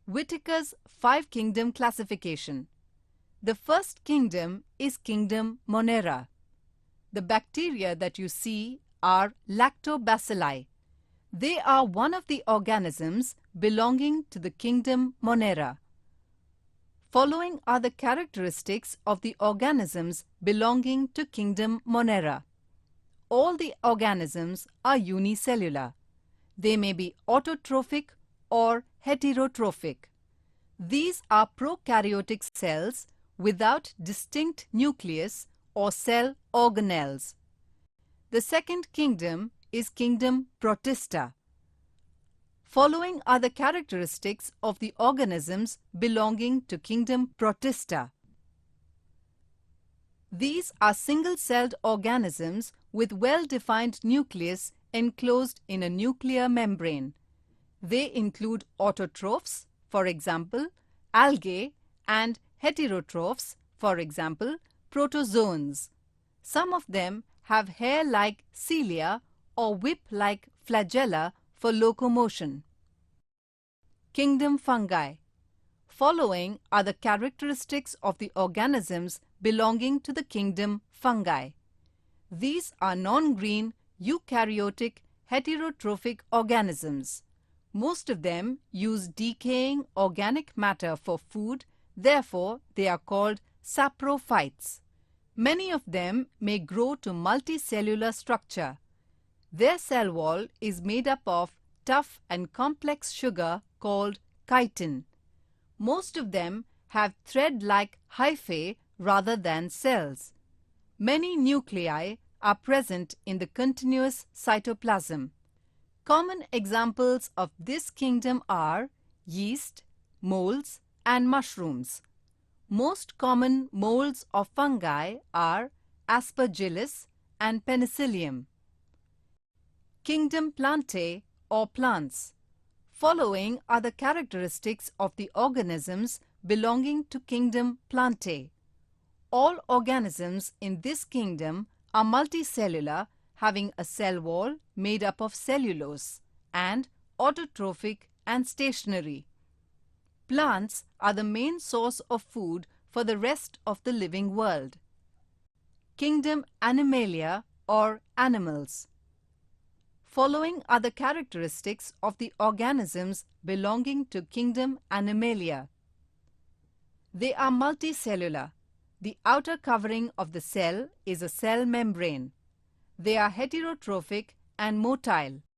Whittaker's 5-kingdom classification. The first kingdom is kingdom Monera. The bacteria that you see are lactobacilli. They are one of the organisms belonging to the kingdom Monera. Following are the characteristics of the organisms belonging to kingdom Monera. All the organisms are unicellular. They may be autotrophic or heterotrophic. These are prokaryotic cells without distinct nucleus or cell organelles. The second kingdom is kingdom Protista. Following are the characteristics of the organisms belonging to kingdom Protista. These are single-celled organisms with well-defined nucleus enclosed in a nuclear membrane. They include autotrophs, for example, algae, and heterotrophs, for example, protozoans. Some of them have hair-like cilia or whip-like flagella for locomotion. Kingdom Fungi. Following are the characteristics of the organisms belonging to the kingdom Fungi. These are non-green, eukaryotic, heterotrophic organisms. Most of them use decaying organic matter for food, therefore they are called saprophytes. Many of them may grow to multicellular structure. Their cell wall is made up of tough and complex sugar called chitin. Most of them have thread-like hyphae rather than cells. Many nuclei are present in the continuous cytoplasm. Common examples of this kingdom are yeast, molds, and mushrooms. Most common molds of fungi are Aspergillus and Penicillium. Kingdom Plantae or plants. Following are the characteristics of the organisms belonging to kingdom Plantae. All organisms in this kingdom are multicellular, having a cell wall made up of cellulose, and autotrophic and stationary. Plants are the main source of food for the rest of the living world. Kingdom Animalia or animals. Following are the characteristics of the organisms belonging to kingdom Animalia. They are multicellular. The outer covering of the cell is a cell membrane. They are heterotrophic and motile.